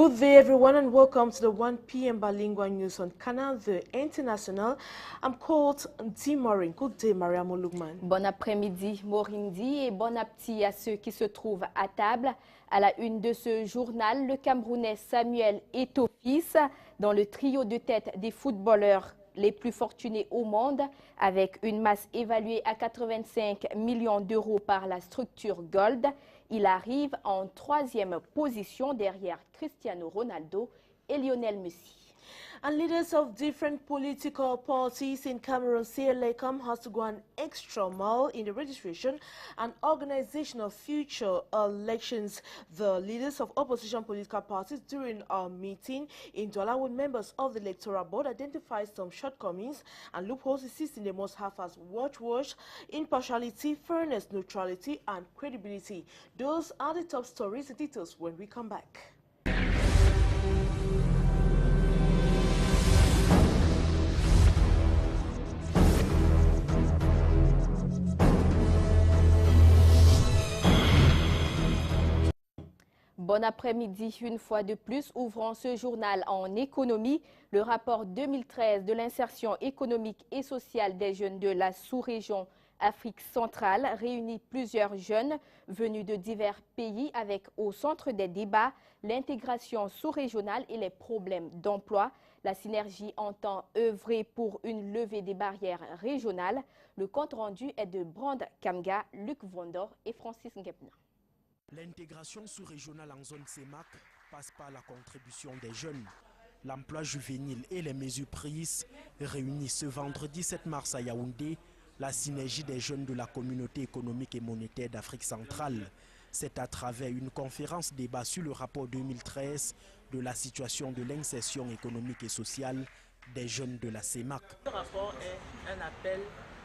Good day, everyone, and welcome to the 1 p.m. bilingual news on Canal The International. I'm called Maureen. Good day, Mariam Lugman. Bon après-midi, Maureen dit, et bon appétit à ceux qui se trouvent à table. À la une de ce journal, le Camerounais Samuel Eto'o-Fils dans le trio de tête des footballeurs les plus fortunés au monde, avec une masse évaluée à 85 millions d'euros par la structure Gold. Il arrive en 3e position derrière Cristiano Ronaldo et Lionel Messi. And leaders of different political parties in Cameroon say LECAM has to go an extra mile in the registration and organization of future elections. The leaders of opposition political parties during a meeting in Douala with members of the Electoral Board identified some shortcomings and loopholes insisting they must have as watch, impartiality, fairness, neutrality, and credibility. Those are the top stories and details when we come back. Bon après-midi, une fois de plus, ouvrons ce journal en économie. Le rapport 2013 de l'insertion économique et sociale des jeunes de la sous-région Afrique centrale réunit plusieurs jeunes venus de divers pays avec au centre des débats l'intégration sous-régionale et les problèmes d'emploi. La synergie entend œuvrer pour une levée des barrières régionales. Le compte rendu est de Brand Kamga, Luc Vondor et Francis Ngepna. L'intégration sous-régionale en zone CEMAC passe par la contribution des jeunes. L'emploi juvénile et les mesures prises réunissent ce vendredi 7 mars à Yaoundé la synergie des jeunes de la communauté économique et monétaire d'Afrique centrale. C'est à travers une conférence débat sur le rapport 2013 de la situation de l'insertion économique et sociale des jeunes de la CEMAC. Ce rapport est un appel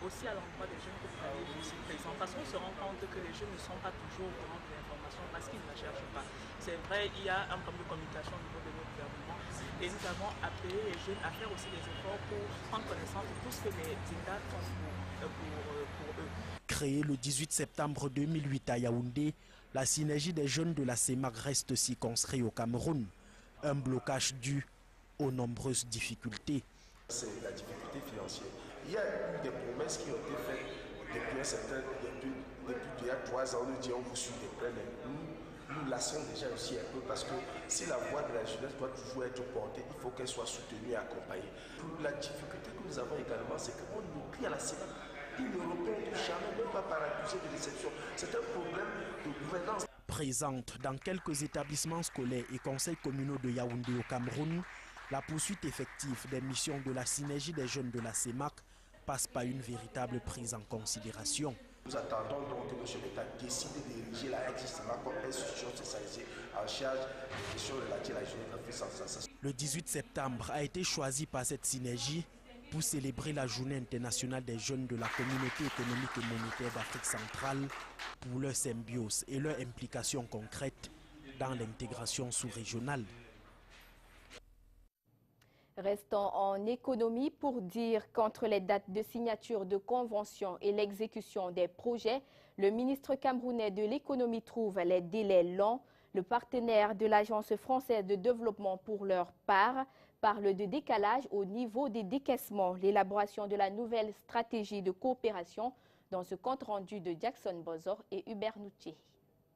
aussi à l'endroit des jeunes que vous avez ici présents, parce qu'on se rend compte que les jeunes ne sont pas toujours au courant de l'information parce qu'ils ne la cherchent pas. C'est vrai, il y a un problème de communication au niveau de notre gouvernement et nous avons appelé les jeunes à faire aussi des efforts pour prendre connaissance de tout ce que les États font pour eux. Créée le 18 septembre 2008 à Yaoundé, la synergie des jeunes de la CEMAC reste circonscrite au Cameroun. Un blocage dû aux nombreuses difficultés. C'est la difficulté financière. Il y a eu des promesses qui ont été faites depuis un certain depuis il y a 3 ans. Nous disons vous suivez des prêts, mais nous lassons déjà aussi un peu parce que si la voie de la jeunesse doit toujours être portée, il faut qu'elle soit soutenue et accompagnée. La difficulté que nous avons également, c'est qu'on oublie à la CEMAC une Européenne de jamais, même pas par accusé de déception. C'est un problème de gouvernance. Présente dans quelques établissements scolaires et conseils communaux de Yaoundé au Cameroun, la poursuite effective des missions de la synergie des jeunes de la CEMAC passe par une véritable prise en considération. Nous attendons donc que M. l'État décide d'ériger la ex-CEMAC comme institution spécialisée en charge des questions relatives à la jeunesse d'Afrique centrale. Le 18 septembre a été choisi par cette synergie pour célébrer la journée internationale des jeunes de la communauté économique et monétaire d'Afrique centrale pour leur symbiose et leur implication concrète dans l'intégration sous-régionale. Restons en économie pour dire qu'entre les dates de signature de conventions et l'exécution des projets, le ministre camerounais de l'économie trouve les délais longs. Le partenaire de l'Agence française de développement pour leur part parle de décalage au niveau des décaissements. L'élaboration de la nouvelle stratégie de coopération dans ce compte rendu de Jackson Bozor et Hubert Noutier.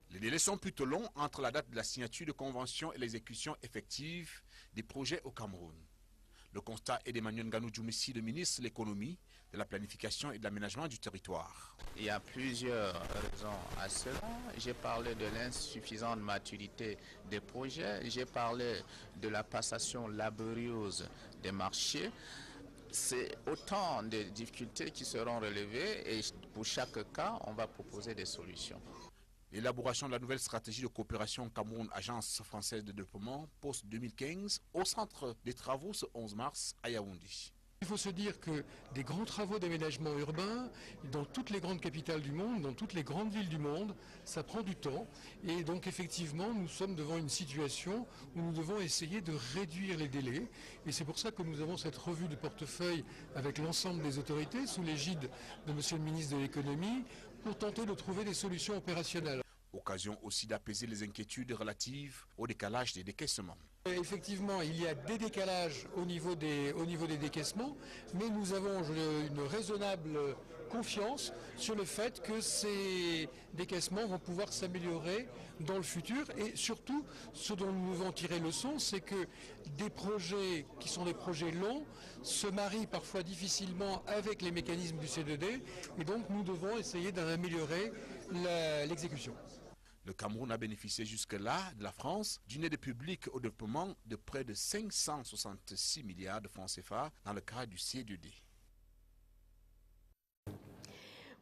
Les délais sont plutôt longs entre la date de la signature de convention et l'exécution effective des projets au Cameroun. Le constat est d'Emmanuel Nganou-Djoumissi, le ministre de l'économie, de la planification et de l'aménagement du territoire. Il y a plusieurs raisons à cela. J'ai parlé de l'insuffisante maturité des projets, j'ai parlé de la passation laborieuse des marchés. C'est autant de difficultés qui seront relevées et pour chaque cas, on va proposer des solutions. L'élaboration de la nouvelle stratégie de coopération Cameroun-Agence française de développement post-2015 au centre des travaux ce 11 mars à Yaoundé. Il faut se dire que des grands travaux d'aménagement urbain, dans toutes les grandes capitales du monde, dans toutes les grandes villes du monde, ça prend du temps. Et donc effectivement, nous sommes devant une situation où nous devons essayer de réduire les délais. Et c'est pour ça que nous avons cette revue de portefeuille avec l'ensemble des autorités, sous l'égide de Monsieur le ministre de l'économie, pour tenter de trouver des solutions opérationnelles. Occasion aussi d'apaiser les inquiétudes relatives au décalage des décaissements. Effectivement, il y a des décalages au niveau des décaissements, mais nous avons une raisonnable confiance sur le fait que ces décaissements vont pouvoir s'améliorer dans le futur. Et surtout, ce dont nous devons tirer leçon, c'est que des projets qui sont des projets longs se marient parfois difficilement avec les mécanismes du C2D, et donc nous devons essayer d'en améliorer l'exécution. Le Cameroun a bénéficié jusque-là de la France d'une aide publique au développement de près de 566 milliards de francs CFA dans le cadre du C2D.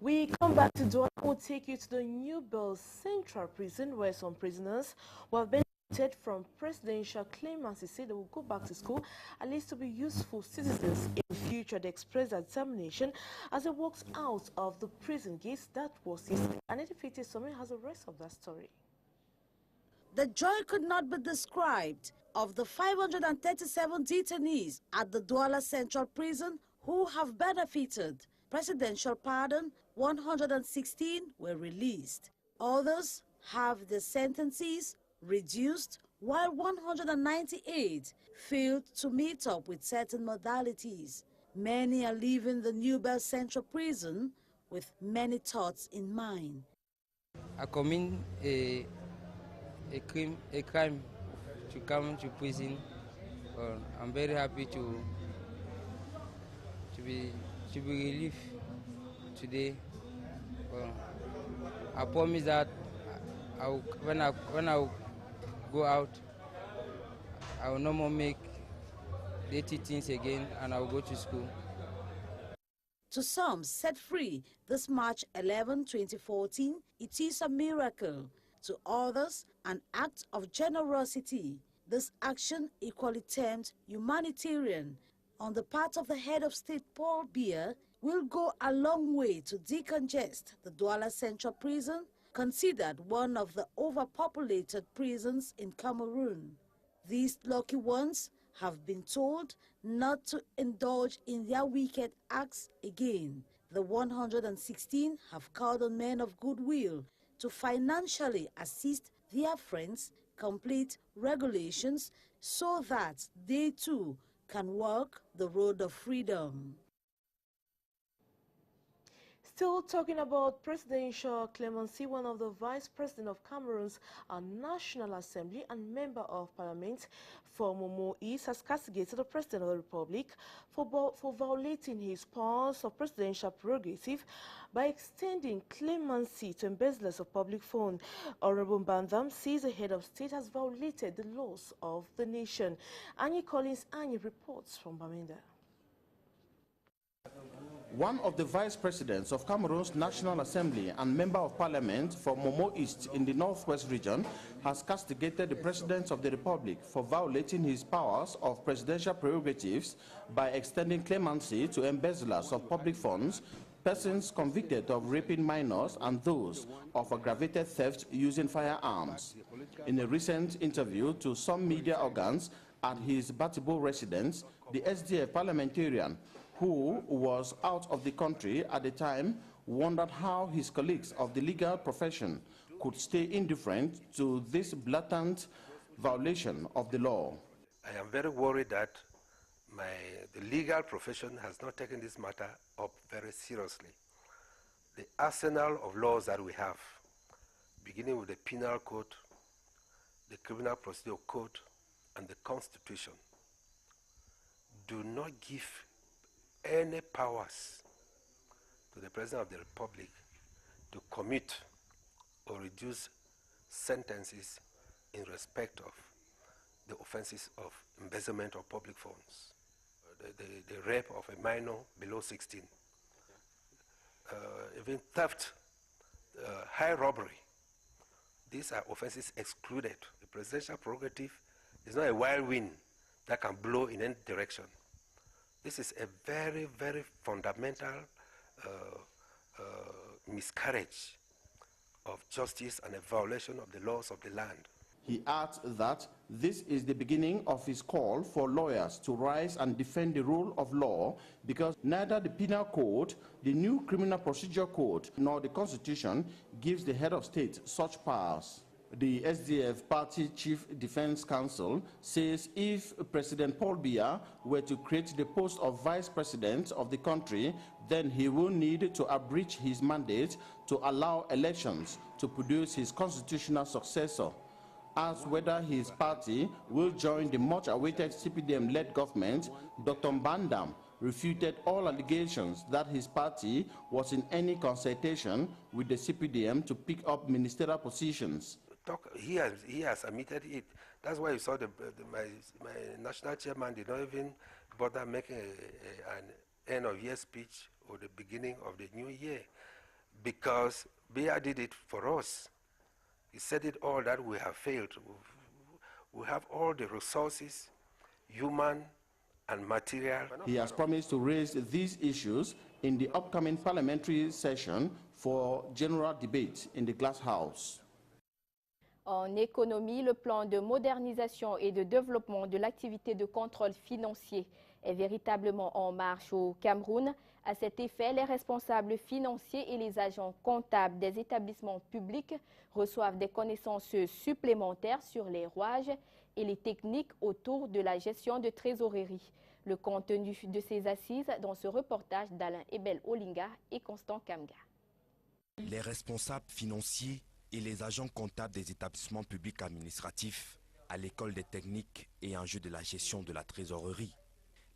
We come back to Douala. We'll take you to the New Bell Central Prison, where some prisoners who have benefited from presidential clemency say they will go back to school, at least to be useful citizens in future. They express their determination as they walked out of the prison gates. That was yesterday. And Edifite Somin has the rest of that story. The joy could not be described of the 537 detainees at the Douala Central Prison who have benefited presidential pardon. 116 were released. Others have their sentences reduced, while 198 failed to meet up with certain modalities. Many are leaving the New Bell Central Prison with many thoughts in mind. I commit a crime to come to prison. I'm very happy to be relieved today. I promise that when I go out, I will no more make dirty things again, and I will go to school. To some set free this March 11, 2014, it is a miracle. To others, an act of generosity. This action, equally termed humanitarian, on the part of the head of state, Paul Biya, will go a long way to decongest the Douala Central Prison, considered one of the overpopulated prisons in Cameroon. These lucky ones have been told not to indulge in their wicked acts again. The 116 have called on men of goodwill to financially assist their friends complete regulations so that they too can walk the road of freedom. Still talking about presidential clemency, one of the vice president of Cameroon's National Assembly and member of parliament for Momo East has castigated the president of the republic for violating his powers of presidential prerogative by extending clemency to embezzlers of public funds. Honorable Bandam says the head of state has violated the laws of the nation. Annie Collins reports from Bamenda. One of the vice presidents of Cameroon's National Assembly and member of parliament for Momo East in the northwest region has castigated the president of the republic for violating his powers of presidential prerogatives by extending clemency to embezzlers of public funds, persons convicted of raping minors, and those of aggravated theft using firearms. In a recent interview to some media organs at his Batibo residence, the SDF parliamentarian, who was out of the country at the time, wondered how his colleagues of the legal profession could stay indifferent to this blatant violation of the law. I am very worried that the legal profession has not taken this matter up very seriously. The arsenal of laws that we have, beginning with the Penal Code, the Criminal Procedure Code, and the Constitution, do not give any powers to the President of the Republic to commit or reduce sentences in respect of the offenses of embezzlement of public funds, the rape of a minor below 16, even theft, high robbery. These are offenses excluded. The presidential prerogative is not a wild wind that can blow in any direction. This is a very, very fundamental miscarriage of justice and a violation of the laws of the land. He adds that this is the beginning of his call for lawyers to rise and defend the rule of law, because neither the Penal Code, the new Criminal Procedure Code, nor the Constitution gives the head of state such powers. The SDF party chief defense counsel says if President Paul Biya were to create the post of vice president of the country, then he will need to abridge his mandate to allow elections to produce his constitutional successor. Asked whether his party will join the much-awaited CPDM-led government, Dr. Mbandam refuted all allegations that his party was in any consultation with the CPDM to pick up ministerial positions. He has admitted it. That's why you saw my national chairman did not even bother making an end-of-year speech or the beginning of the new year, because Biya did it for us. He said it all that we have failed. We have all the resources, human and material. He has promised to raise these issues in the upcoming parliamentary session for general debate in the Glass House. En économie, le plan de modernisation et de développement de l'activité de contrôle financier est véritablement en marche au Cameroun. À cet effet, les responsables financiers et les agents comptables des établissements publics reçoivent des connaissances supplémentaires sur les rouages et les techniques autour de la gestion de trésorerie. Le contenu de ces assises dans ce reportage d'Alain Ebel Olinga et Constant Kamga. Les responsables financiers et les agents comptables des établissements publics administratifs à l'école des techniques et enjeux de la gestion de la trésorerie.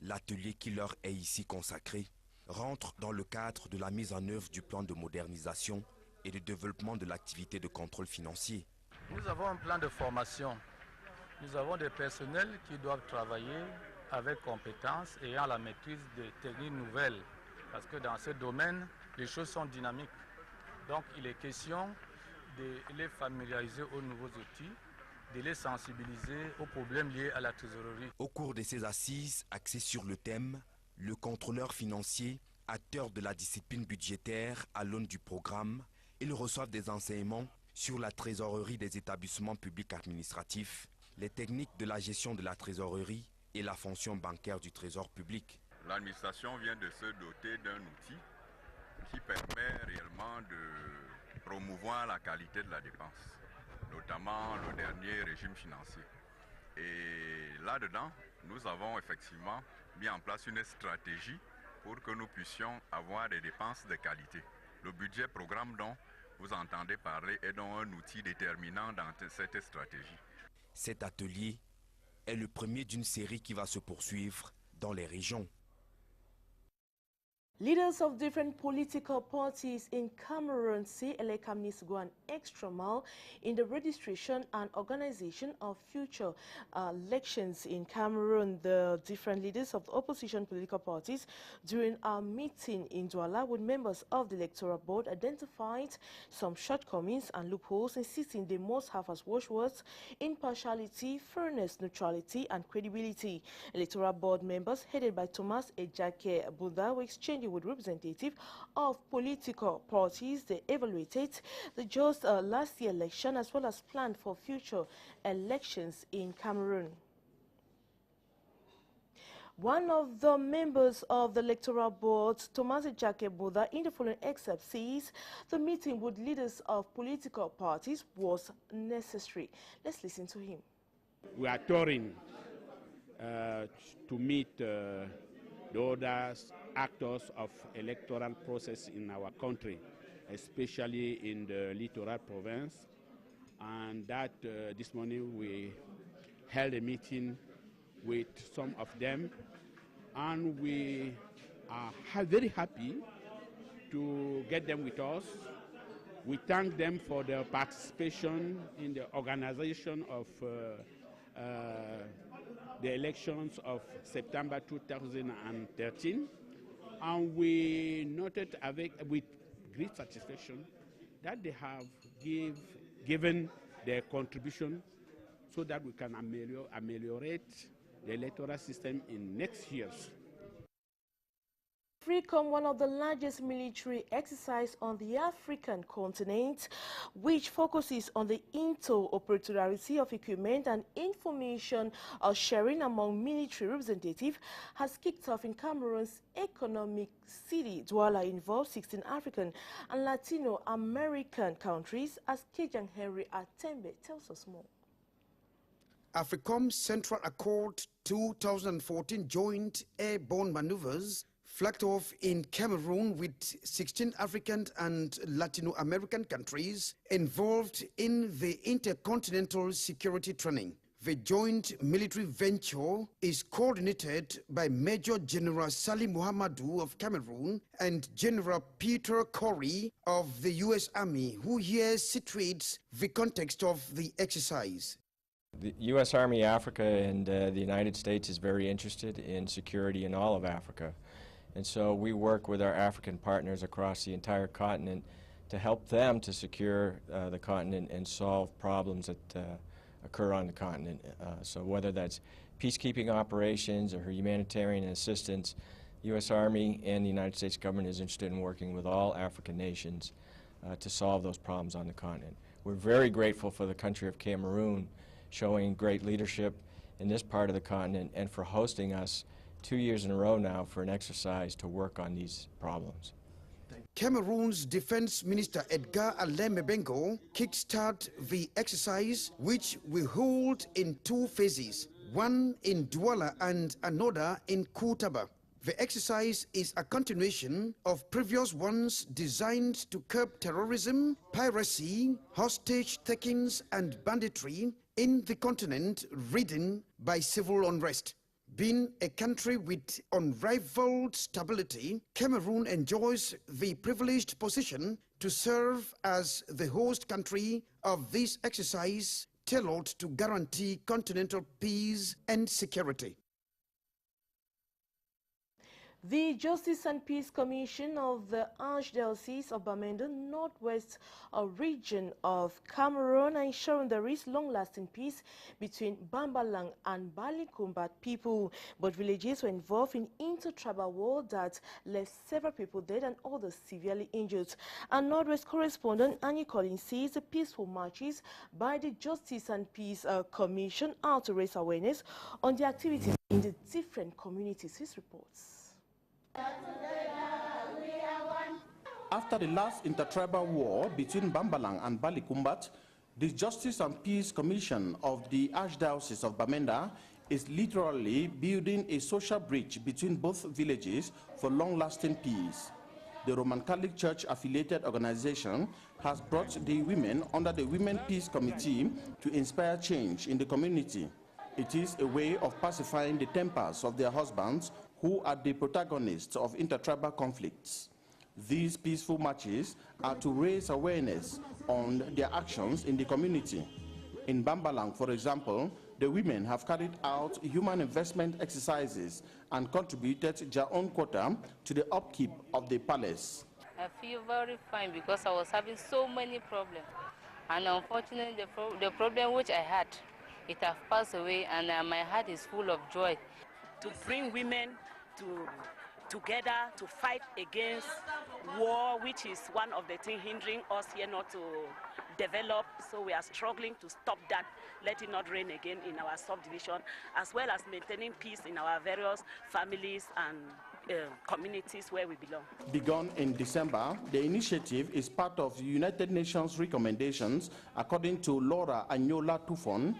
L'atelier qui leur est ici consacré rentre dans le cadre de la mise en œuvre du plan de modernisation et de développement de l'activité de contrôle financier. Nous avons un plan de formation. Nous avons des personnels qui doivent travailler avec compétences et ayant la maîtrise des techniques nouvelles. Parce que dans ce domaine, les choses sont dynamiques. Donc il est question de les familiariser aux nouveaux outils, de les sensibiliser aux problèmes liés à la trésorerie. Au cours de ces assises axées sur le thème, le contrôleur financier, acteur de la discipline budgétaire à l'aune du programme, ils reçoivent des enseignements sur la trésorerie des établissements publics administratifs, les techniques de la gestion de la trésorerie et la fonction bancaire du trésor public. L'administration vient de se doter d'un outil qui permet réellement de promouvoir la qualité de la dépense, notamment le dernier régime financier. Et là-dedans, nous avons effectivement mis en place une stratégie pour que nous puissions avoir des dépenses de qualité. Le budget programme dont vous entendez parler est donc un outil déterminant dans cette stratégie. Cet atelier est le premier d'une série qui va se poursuivre dans les régions. Leaders of different political parties in Cameroon say Elekam needs to go an extra mile in the registration and organization of future elections in Cameroon. The different leaders of the opposition political parties during our meeting in Douala with members of the Electoral Board identified some shortcomings and loopholes, insisting they must have as watchwords impartiality, fairness, neutrality and credibility. Electoral Board members headed by Thomas Ejake Bunda were exchanging with representatives of political parties. They evaluated the just last year election as well as planned for future elections in Cameroon. One of the members of the Electoral Board, Thomas Ejake Bunda, in the following excerpt says the meeting with leaders of political parties was necessary. Let's listen to him. We are touring to meet the other actors of electoral process in our country, especially in the littoral province. And that this morning we held a meeting with some of them, and we are very happy to get them with us. We thank them for their participation in the organization of the elections of September 2013, and we noted with great satisfaction that they have given their contribution so that we can ameliorate the electoral system in next years. AFRICOM, one of the largest military exercises on the African continent, which focuses on the interoperability of equipment and information sharing among military representatives, has kicked off in Cameroon's economic city. Douala involves 16 African and Latino American countries, as Kejang Henry Atembe tells us more. AFRICOM's Central Accord 2014 Joint Airborne Maneuvers flagged off in Cameroon with 16 African and Latino American countries involved in the intercontinental security training. The joint military venture is coordinated by Major General Salim Muhammadu of Cameroon and General Peter Corey of the U.S. Army, who here situates the context of the exercise. The U.S. Army Africa and the United States is very interested in security in all of Africa. And so we work with our African partners across the entire continent to help them to secure the continent and solve problems that occur on the continent. So whether that's peacekeeping operations or humanitarian assistance, the U.S. Army and the United States government is interested in working with all African nations to solve those problems on the continent. We're very grateful for the country of Cameroon showing great leadership in this part of the continent and for hosting us 2 years in a row now for an exercise to work on these problems. Cameroon's Defense Minister Edgar Alain Mebengo kickstart the exercise, which will hold in 2 phases, one in Douala and another in Koutaba. The exercise is a continuation of previous ones designed to curb terrorism, piracy, hostage-takings and banditry in the continent ridden by civil unrest. Being a country with unrivaled stability, Cameroon enjoys the privileged position to serve as the host country of this exercise tailored to guarantee continental peace and security. The Justice and Peace Commission of the Archdiocese of Bamenda, Northwest region of Cameroon, are ensuring there is long-lasting peace between Bambalang and Balikumbat people. But villages were involved in inter-tribal war that left several people dead and others severely injured. And Northwest correspondent Annie Collins says the peaceful marches by the Justice and Peace Commission are to raise awareness on the activities in the different communities. His reports. After the last intertribal war between Bambalang and Balikumbat, the Justice and Peace Commission of the Archdiocese of Bamenda is literally building a social bridge between both villages for long-lasting peace. The Roman Catholic Church affiliated organization has brought the women under the Women Peace Committee to inspire change in the community. It is a way of pacifying the tempers of their husbands who are the protagonists of intertribal conflicts. These peaceful marches are to raise awareness on their actions in the community. In Bambalang, for example, the women have carried out human investment exercises and contributed their own quota to the upkeep of the palace. I feel very fine because I was having so many problems. And unfortunately, the problem which I had, it has passed away, and my heart is full of joy. To bring women together to fight against war, which is one of the things hindering us here not to develop. So we are struggling to stop that, let it not rain again in our subdivision, as well as maintaining peace in our various families and communities where we belong. Begun in December, the initiative is part of the United Nations recommendations, according to Laura Anyola Tufon,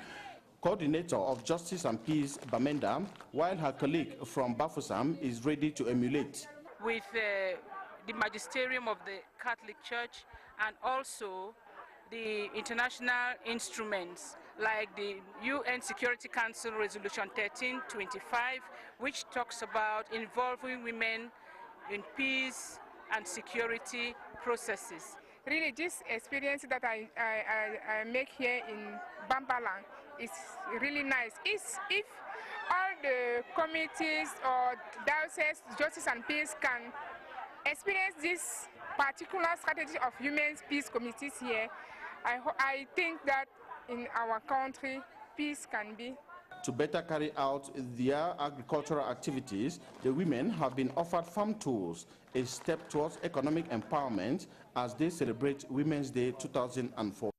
coordinator of Justice and Peace Bamenda, while her colleague from Bafusam is ready to emulate. With the magisterium of the Catholic Church and also the international instruments like the UN Security Council Resolution 1325, which talks about involving women in peace and security processes. Really, this experience that I make here in Bambalang is really nice. If all the committees or dioceses, Justice and Peace can experience this particular strategy of human peace committees here, I think that in our country, peace can be To better carry out their agricultural activities, the women have been offered farm tools, a step towards economic empowerment as they celebrate Women's Day 2004.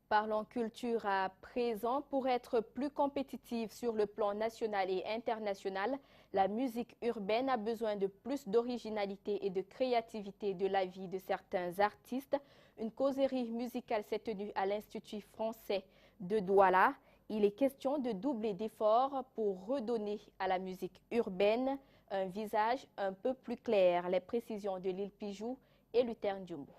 Parlons culture à présent. Pour être plus compétitive sur le plan national et international, la musique urbaine a besoin de plus d'originalité et de créativité de la vie de certains artistes. Une causerie musicale s'est tenue à l'Institut français de Douala. Il est question de doubler d'efforts pour redonner à la musique urbaine un visage un peu plus clair. Les précisions de Lille Pijou et Luther Ndiumbo.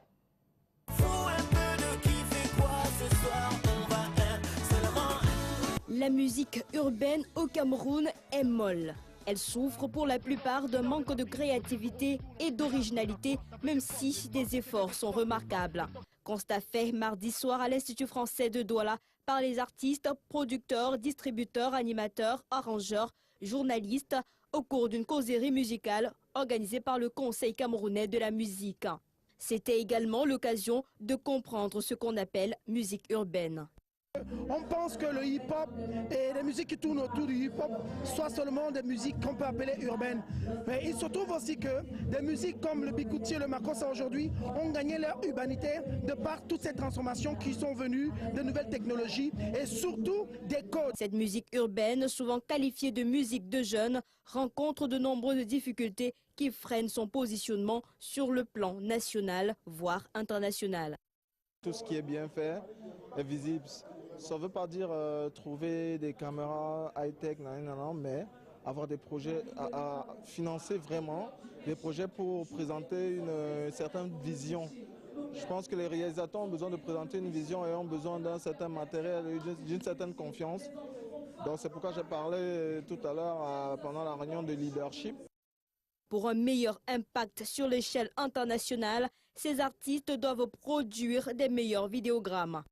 La musique urbaine au Cameroun est molle. Elle souffre pour la plupart d'un manque de créativité et d'originalité, même si des efforts sont remarquables. Constat fait mardi soir à l'Institut français de Douala par les artistes, producteurs, distributeurs, animateurs, arrangeurs, journalistes, au cours d'une causerie musicale organisée par le Conseil camerounais de la musique. C'était également l'occasion de comprendre ce qu'on appelle musique urbaine. On pense que le hip-hop et les musiques qui tournent autour du hip-hop soient seulement des musiques qu'on peut appeler urbaines. Mais il se trouve aussi que des musiques comme le bikouti et le makossa aujourd'hui ont gagné leur urbanité de par toutes ces transformations qui sont venues de nouvelles technologies et surtout des codes. Cette musique urbaine, souvent qualifiée de musique de jeunes, rencontre de nombreuses difficultés qui freinent son positionnement sur le plan national, voire international. Tout ce qui est bien fait est visible. Ça ne veut pas dire trouver des caméras high-tech, mais avoir des projets à financer vraiment, des projets pour présenter une certaine vision. Je pense que les réalisateurs ont besoin de présenter une vision et ont besoin d'un certain matériel et d'une certaine confiance. Donc c'est pourquoi j'ai parlé tout à l'heure pendant la réunion de leadership. Pour un meilleur impact sur l'échelle internationale, ces artistes doivent produire des meilleurs vidéogrammes.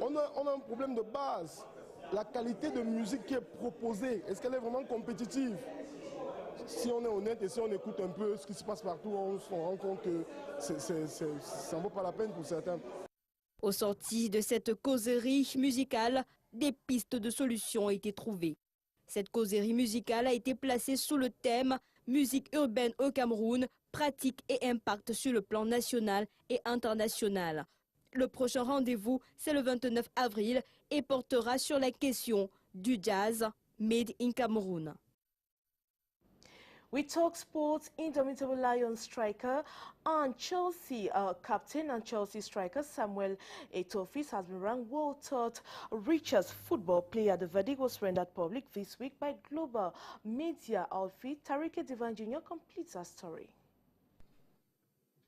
On a un problème de base. La qualité de musique qui est proposée, est-ce qu'elle est vraiment compétitive? Si on est honnête et si on écoute un peu ce qui se passe partout, on se rend compte que ça ne vaut pas la peine pour certains. Au sorti de cette causerie musicale, des pistes de solutions ont été trouvées. Cette causerie musicale a été placée sous le thème « Musique urbaine au Cameroun, pratique et impact sur le plan national et international ». Le prochain rendez-vous, c'est le 29 avril et portera sur la question du jazz made in Cameroon. We talk sports. Indomitable Lions striker and Chelsea captain and Chelsea striker Samuel Eto'o has been ranked world third richest football player. The verdict was rendered public this week by global media outfit. Tarike Divan Jr. completes our story.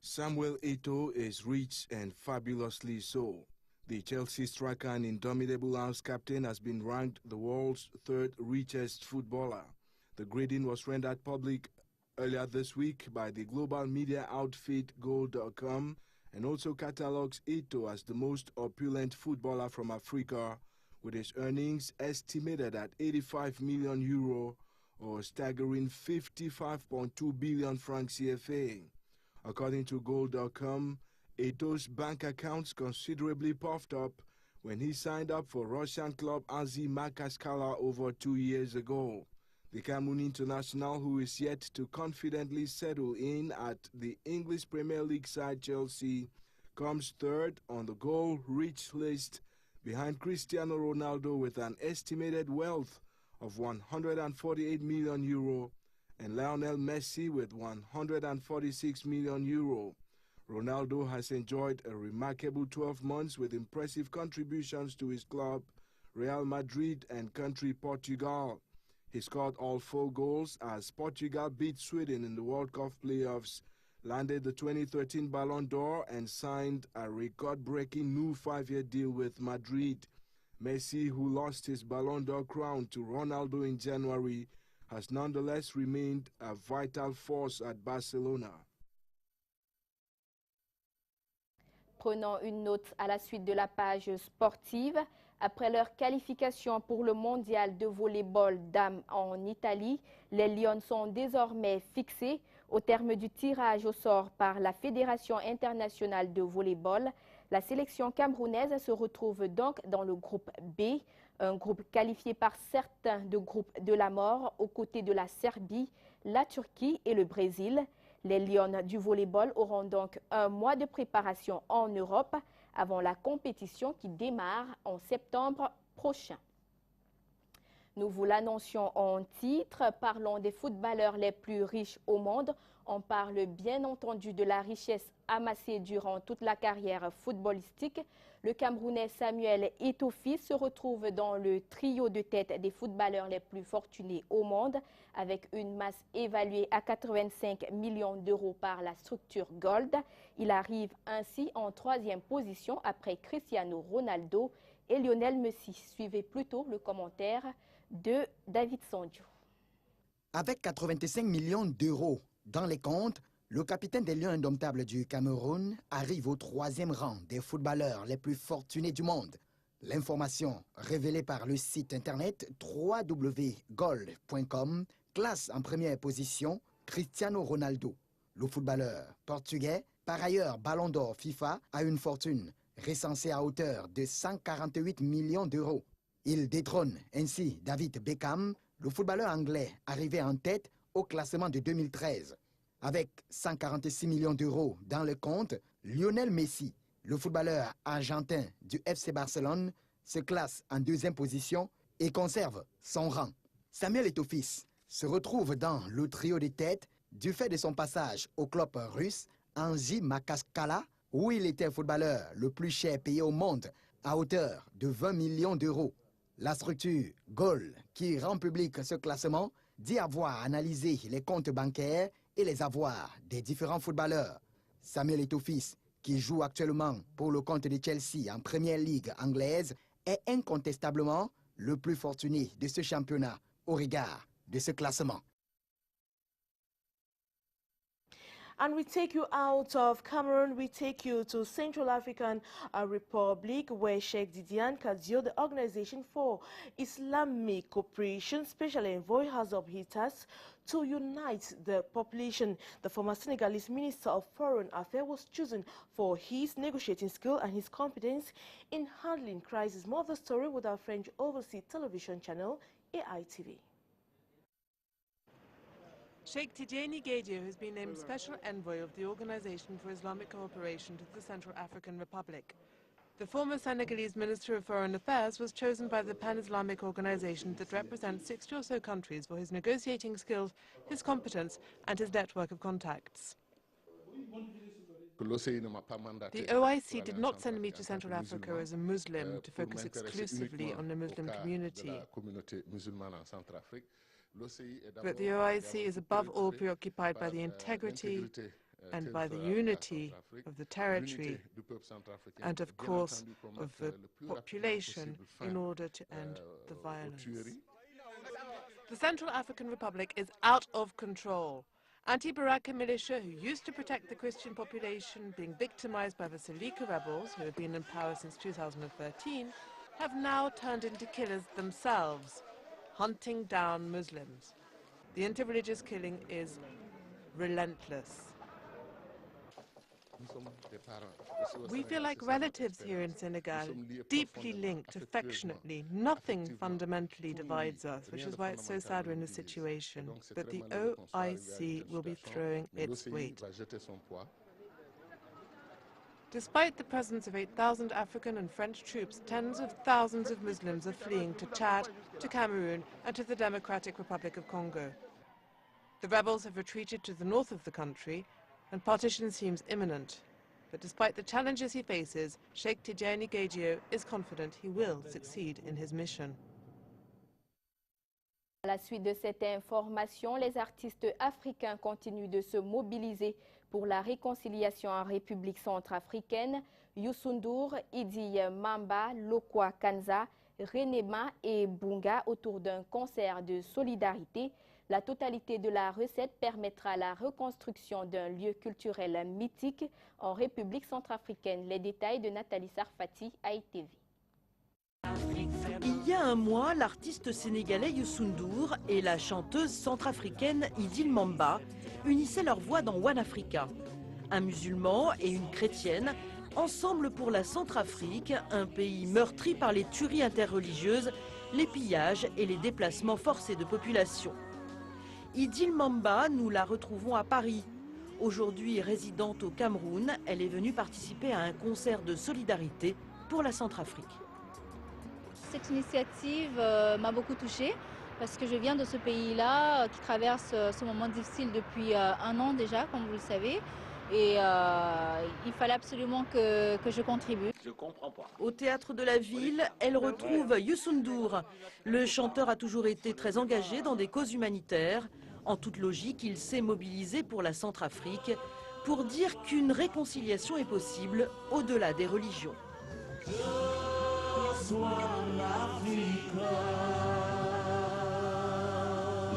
Samuel Eto'o is rich and fabulously so. The Chelsea striker and Indomitable Lions captain has been ranked the world's third richest footballer. The grading was rendered public earlier this week by the global media outfit Goal.com and also catalogues Eto'o as the most opulent footballer from Africa, with his earnings estimated at 85 million euro or staggering 55.2 billion francs CFA. According to Goal.com, Eto'o's bank accounts considerably puffed up when he signed up for Russian club AZ Makaskala over 2 years ago. The Cameroon international, who is yet to confidently settle in at the English Premier League side Chelsea, comes third on the goal-rich list behind Cristiano Ronaldo with an estimated wealth of 148 million euro and Lionel Messi with 146 million euro. Ronaldo has enjoyed a remarkable 12 months with impressive contributions to his club, Real Madrid and country Portugal. He scored all 4 goals as Portugal beat Sweden in the World Cup playoffs, landed the 2013 Ballon d'Or and signed a record-breaking new 5-year deal with Madrid. Messi, who lost his Ballon d'Or crown to Ronaldo in January, has nonetheless remained a vital force at Barcelona. Prenons une note à la suite de la page sportive. Après leur qualification pour le mondial de volleyball dames en Italie, les Lions sont désormais fixés au terme du tirage au sort par la Fédération internationale de volleyball. La sélection camerounaise se retrouve donc dans le groupe B. Un groupe qualifié par certains de groupe de la mort aux côtés de la Serbie, la Turquie et le Brésil. Les Lions du volleyball auront donc un mois de préparation en Europe avant la compétition qui démarre en septembre prochain. Nous vous l'annoncions en titre, parlons des footballeurs les plus riches au monde. On parle bien entendu de la richesse amassée durant toute la carrière footballistique. Le Camerounais Samuel Eto'o se retrouve dans le trio de tête des footballeurs les plus fortunés au monde, avec une masse évaluée à 85 millions d'euros par la structure Gold. Il arrive ainsi en 3e position après Cristiano Ronaldo et Lionel Messi. Suivez plutôt le commentaire de David Sondio. Avec 85 millions d'euros dans les comptes, le capitaine des Lions indomptables du Cameroun arrive au 3e rang des footballeurs les plus fortunés du monde. L'information révélée par le site internet www.gold.com classe en première position Cristiano Ronaldo. Le footballeur portugais, par ailleurs ballon d'or FIFA, a une fortune recensée à hauteur de 148 millions d'euros. Il détrône ainsi David Beckham, le footballeur anglais arrivé en tête au classement de 2013. Avec 146 millions d'euros dans le compte, Lionel Messi, le footballeur argentin du FC Barcelone, se classe en 2e position et conserve son rang. Samuel Eto'o se retrouve dans le trio de tête du fait de son passage au club russe Anji Makaskala, où il était footballeur le plus cher payé au monde à hauteur de 20 millions d'euros. La structure Gold, qui rend public ce classement, dit avoir analysé les comptes bancaires et les avoirs des différents footballeurs. Samuel Eto'o, qui joue actuellement pour le compte de Chelsea en Première Ligue anglaise, est incontestablement le plus fortuné de ce championnat au regard de ce classement. And we take you out of Cameroon, we take you to Central African Republic, where Sheikh Didiane Kadio, the Organization for Islamic Cooperation Special Envoy, has up his task to unite the population. The former Senegalese Minister of Foreign Affairs was chosen for his negotiating skill and his competence in handling crisis. More of the story with our French overseas television channel, AITV. Sheikh Tidjani Gadio has been named Special Envoy of the Organization for Islamic Cooperation to the Central African Republic. The former Senegalese Minister of Foreign Affairs was chosen by the Pan-Islamic Organization that represents 60 or so countries for his negotiating skills, his competence and his network of contacts. The OIC did not send me to Central Africa as a Muslim to focus exclusively on the Muslim community. But the OIC is above all preoccupied by the integrity and by the unity of the territory and, of course, of the population in order to end the violence. The Central African Republic is out of control. Anti-Baraka militia, who used to protect the Christian population being victimized by the Seleka rebels, who have been in power since 2013, have now turned into killers themselves, hunting down Muslims. The interreligious killing is relentless. We feel like relatives here in Senegal, deeply linked, affectionately. Nothing fundamentally divides us, which is why it's so sad we're in this situation. But the OIC will be throwing its weight. Despite the presence of 8,000 African and French troops, tens of thousands of Muslims are fleeing to Chad, to Cameroon, and to the Democratic Republic of Congo. The rebels have retreated to the north of the country, and partition seems imminent. But despite the challenges he faces, Sheikh Tidjani Gadio is confident he will succeed in his mission. À la suite de cette information, les artistes africains continuent de se mobiliser pour la réconciliation en République centrafricaine. Youssou N'Dour, Idi Mamba, Lokwa Kanza, Renema et Bunga autour d'un concert de solidarité. La totalité de la recette permettra la reconstruction d'un lieu culturel mythique en République centrafricaine. Les détails de Nathalie Sarfati, AITV. Il y a un mois, l'artiste sénégalais Youssou N'Dour et la chanteuse centrafricaine Idil Mamba unissaient leurs voix dans One Africa. Un musulman et une chrétienne Ensemble pour la Centrafrique, un pays meurtri par les tueries interreligieuses, les pillages et les déplacements forcés de population. Idil Mamba, nous la retrouvons à Paris. Aujourd'hui résidente au Cameroun, elle est venue participer à un concert de solidarité pour la Centrafrique. Cette initiative m'a beaucoup touchée parce que je viens de ce pays-là qui traverse ce moment difficile depuis 1 an déjà, comme vous le savez. Et il fallait absolument que je contribue. Je comprends pas. Au théâtre de la ville, elle retrouve Youssou N'Dour. Le chanteur a toujours été très engagé dans des causes humanitaires. En toute logique, il s'est mobilisé pour la Centrafrique pour dire qu'une réconciliation est possible au-delà des religions.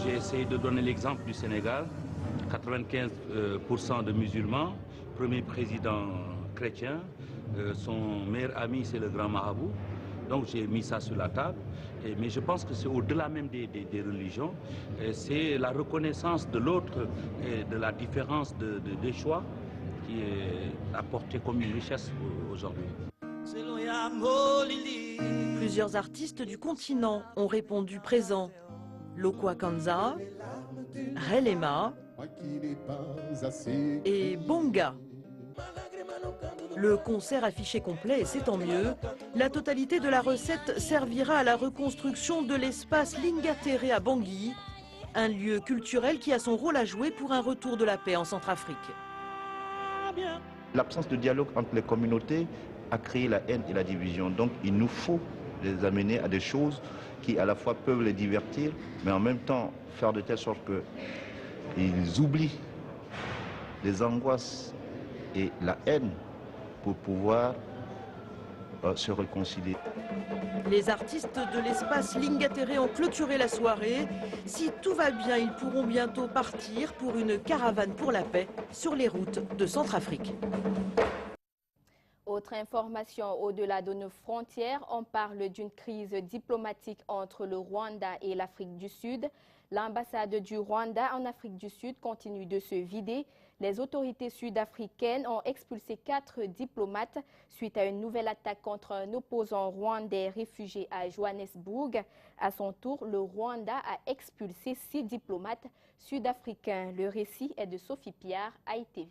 J'ai essayé de donner l'exemple du Sénégal. 95% de musulmans, premier président chrétien, son meilleur ami c'est le grand marabout. Donc j'ai mis ça sur la table. Mais je pense que c'est au-delà même des religions. C'est la reconnaissance de l'autre et de la différence des choix qui est apportée comme une richesse aujourd'hui. Plusieurs artistes du continent ont répondu présents. Lokwa Kanza, Relema et Bonga. Le concert affiché complet et c'est tant mieux. La totalité de la recette servira à la reconstruction de l'espace Lingatere à Bangui, un lieu culturel qui a son rôle à jouer pour un retour de la paix en Centrafrique. L'absence de dialogue entre les communautés a créé la haine et la division. Donc il nous faut les amener à des choses qui à la fois peuvent les divertir, mais en même temps faire de telle sorte qu'ils oublient les angoisses et la haine pour pouvoir se réconcilier. Les artistes de l'espace Lingatere ont clôturé la soirée. Si tout va bien, ils pourront bientôt partir pour une caravane pour la paix sur les routes de Centrafrique. Autre information, au-delà de nos frontières, on parle d'une crise diplomatique entre le Rwanda et l'Afrique du Sud. L'ambassade du Rwanda en Afrique du Sud continue de se vider. Les autorités sud-africaines ont expulsé 4 diplomates suite à une nouvelle attaque contre un opposant rwandais réfugié à Johannesburg. À son tour, le Rwanda a expulsé 6 diplomates sud-africains. Le récit est de Sophie Piard à ITV.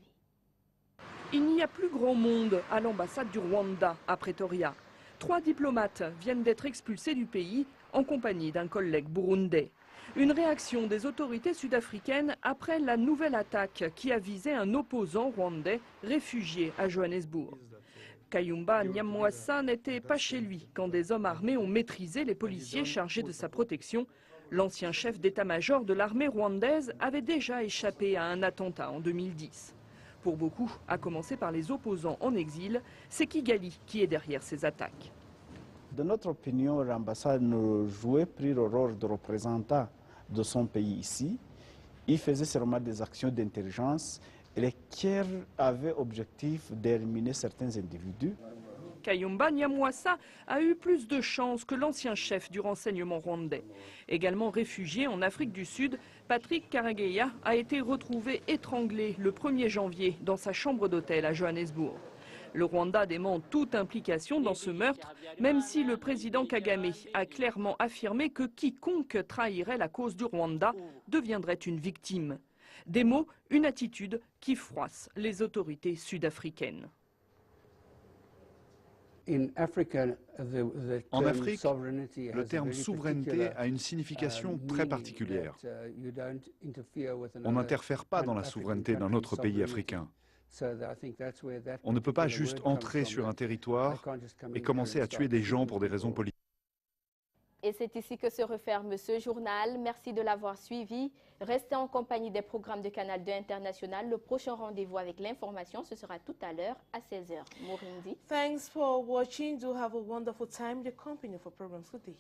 Il n'y a plus grand monde à l'ambassade du Rwanda à Pretoria. 3 diplomates viennent d'être expulsés du pays en compagnie d'un collègue burundais. Une réaction des autorités sud-africaines après la nouvelle attaque qui a visé un opposant rwandais réfugié à Johannesburg. Kayumba Nyamwasa n'était pas chez lui quand des hommes armés ont maîtrisé les policiers chargés de sa protection. L'ancien chef d'état-major de l'armée rwandaise avait déjà échappé à un attentat en 2010. Pour beaucoup, à commencer par les opposants en exil, c'est Kigali qui est derrière ces attaques. De notre opinion, l'ambassade ne jouait plus le rôle de représentant de son pays ici. Il faisait seulement des actions d'intelligence lesquelles avaient objectif d'éliminer certains individus. Kayumba Nyamwasa a eu plus de chance que l'ancien chef du renseignement rwandais. Également réfugié en Afrique du Sud, Patrick Karegeya a été retrouvé étranglé le 1er janvier dans sa chambre d'hôtel à Johannesburg. Le Rwanda dément toute implication dans ce meurtre, même si le président Kagame a clairement affirmé que quiconque trahirait la cause du Rwanda deviendrait une victime. Des mots, une attitude qui froisse les autorités sud-africaines. En Afrique, le terme souveraineté a une signification très particulière. On n'interfère pas dans la souveraineté d'un autre pays africain. On ne peut pas juste entrer sur un territoire et commencer à tuer des gens pour des raisons politiques. Et c'est ici que se referme ce journal. Merci de l'avoir suivi. Restez en compagnie des programmes de Canal 2 International. Le prochain rendez-vous avec l'information, ce sera tout à l'heure à 16h. Maureen dit. Thanks for watching. Do have a wonderful time. The company for programs. Good day.